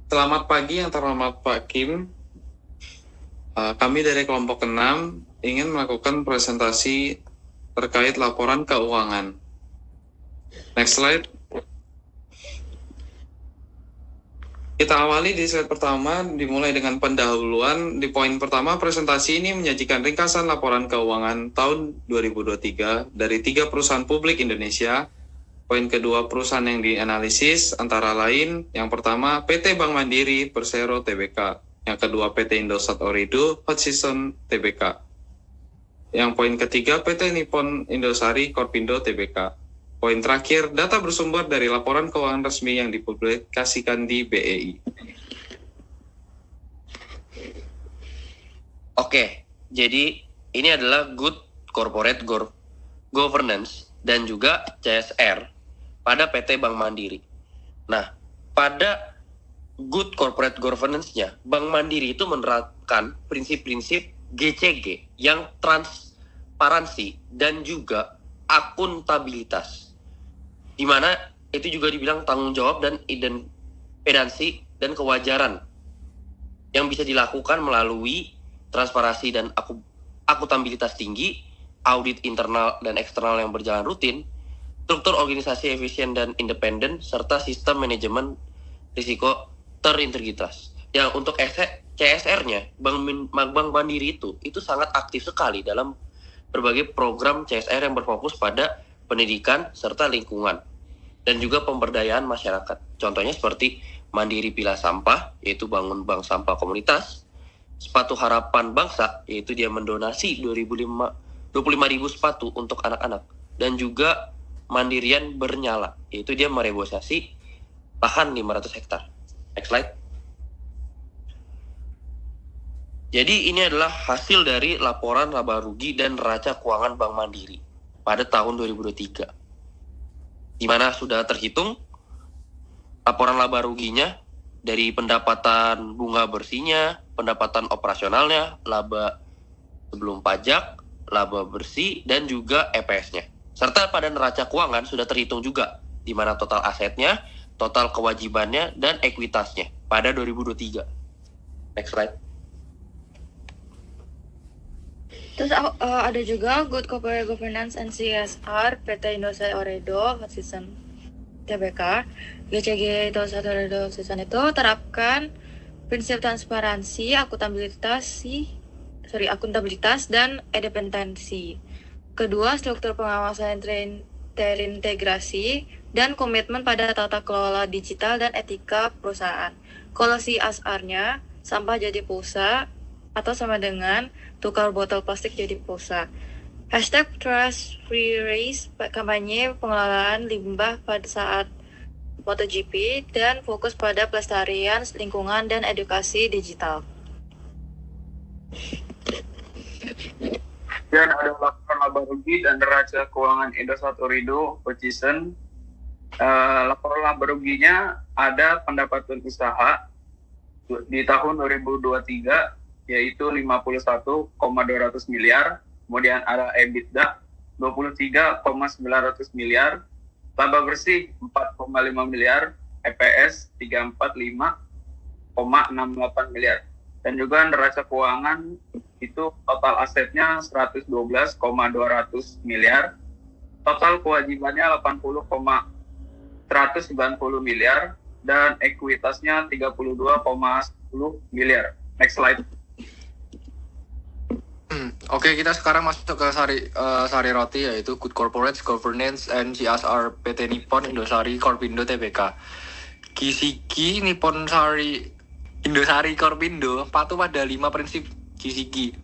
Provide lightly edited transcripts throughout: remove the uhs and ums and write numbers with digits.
Selamat pagi yang terhormat Pak Kim. Kami dari kelompok 6 ingin melakukan presentasi terkait laporan keuangan. Next slide. Kita awali di slide pertama, dimulai dengan pendahuluan. Di poin pertama, presentasi ini menyajikan ringkasan laporan keuangan tahun 2023 dari 3 perusahaan publik Indonesia. Poin kedua, perusahaan yang dianalisis antara lain, yang pertama PT Bank Mandiri Persero Tbk, yang kedua PT Indosat Ooredoo Hutchison Tbk, yang poin ketiga PT Nippon Indosari Korpindo Tbk. Poin terakhir, data bersumber dari laporan keuangan resmi yang dipublikasikan di BEI. Oke, jadi ini adalah Good Corporate Governance dan juga CSR pada PT Bank Mandiri. Nah, pada Good Corporate Governance-nya, Bank Mandiri itu menerapkan prinsip-prinsip GCG yang transparansi dan juga akuntabilitas, di mana itu juga dibilang tanggung jawab dan independensi dan kewajaran yang bisa dilakukan melalui transparansi dan akuntabilitas tinggi, audit internal dan eksternal yang berjalan rutin, struktur organisasi efisien dan independen, serta sistem manajemen risiko terintegritas. Yang untuk CSR-nya, Bank Mandiri itu sangat aktif sekali dalam berbagai program CSR yang berfokus pada pendidikan serta lingkungan dan juga pemberdayaan masyarakat. Contohnya seperti Mandiri Pilah Sampah, yaitu bangun bank sampah komunitas, Sepatu Harapan Bangsa, yaitu dia mendonasi 25.000 sepatu untuk anak-anak, dan juga Mandirian Bernyala, yaitu dia mereboisasi lahan 500 hektar. Next slide. Jadi ini adalah hasil dari laporan laba rugi dan neraca keuangan Bank Mandiri pada tahun 2023. Di mana sudah terhitung laporan laba ruginya dari pendapatan bunga bersihnya, pendapatan operasionalnya, laba sebelum pajak, laba bersih, dan juga EPS-nya. Serta pada neraca keuangan sudah terhitung juga, di mana total asetnya, total kewajibannya, dan ekuitasnya pada 2023. Next slide. Terus ada juga Good Corporate Governance and CSR PT Indosat Ooredoo Hutchison Tbk, GCG Indosat Ooredoo Hutchison itu terapkan prinsip transparansi, akuntabilitas dan independensi. Kedua, struktur pengawasan terintegrasi dan komitmen pada tata kelola digital dan etika perusahaan. Kalau CSR-nya, sampah jadi pulsa atau sama dengan tukar botol plastik jadi pulsa. #Trash Free Race, kampanye pengelolaan limbah pada saat MotoGP, dan fokus pada pelestarian lingkungan dan edukasi digital. Dan ada laporan laba rugi dan neraca keuangan Indosat Ooredoo Hutchison. Laporan laba ruginya ada pendapatan usaha di tahun 2023 yaitu 51,200 miliar, kemudian ada EBITDA 23,900 miliar, laba bersih 4,5 miliar, EPS 345,68 miliar. Dan juga neraca keuangan itu total asetnya 112,200 miliar, total kewajibannya 80,190 miliar, dan ekuitasnya 32,10 miliar. Next slide. Oke, kita sekarang masuk ke sari roti, yaitu Good Corporate Governance and CSR PT Nippon Indosari Korpindo Tbk. GCG Nippon Indosari Korpindo patuh pada 5 prinsip GCG,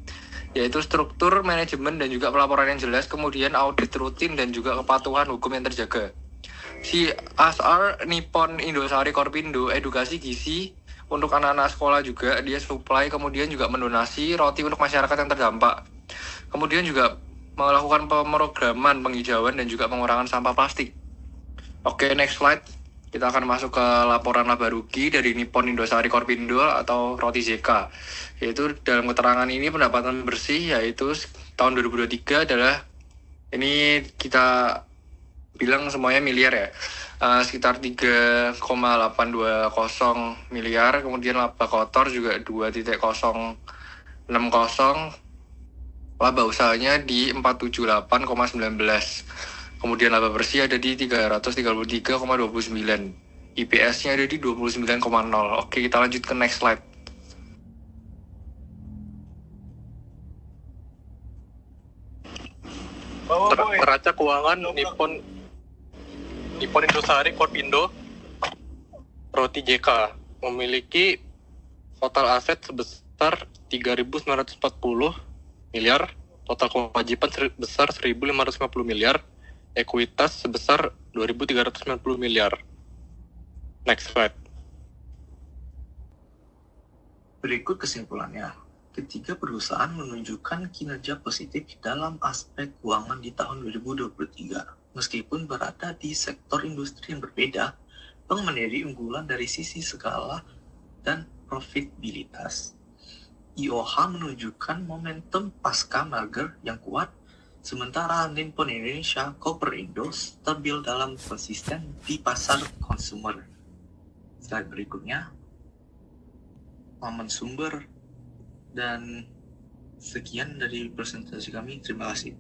yaitu struktur, manajemen, dan juga pelaporan yang jelas, kemudian audit rutin, dan juga kepatuhan hukum yang terjaga. CSR Nippon Indosari Korpindo, edukasi gizi untuk anak-anak sekolah juga, dia supply, kemudian juga mendonasi roti untuk masyarakat yang terdampak. Kemudian juga melakukan pemrograman penghijauan dan juga pengurangan sampah plastik. Oke, next slide. Kita akan masuk ke laporan laba rugi dari Nippon Indosari Korpindo atau Roti ZK. Yaitu dalam keterangan ini pendapatan bersih yaitu tahun 2023 adalah ini kita bilang semuanya miliar ya. Sekitar 3,820 miliar, kemudian laba kotor juga 2,060, laba usahanya di 478,19, kemudian laba bersih ada di 333,29, IPS-nya ada di 29,0. Oke, kita lanjut ke next slide. Neraca keuangan Nippon Indosari Korpindo Roti JK memiliki total aset sebesar 3.940 miliar, total kewajiban sebesar 1.550 miliar, ekuitas sebesar 2.390 miliar. Next slide. Berikut kesimpulannya. Ketiga perusahaan menunjukkan kinerja positif dalam aspek keuangan di tahun 2023. Meskipun berada di sektor industri yang berbeda, Bank Mandiri unggulan dari sisi skala dan profitabilitas. IOH menunjukkan momentum pasca merger yang kuat, sementara Nippon Indonesia Coperindo stabil dalam konsisten di pasar konsumer. Slide berikutnya, laman sumber, dan sekian dari presentasi kami. Terima kasih.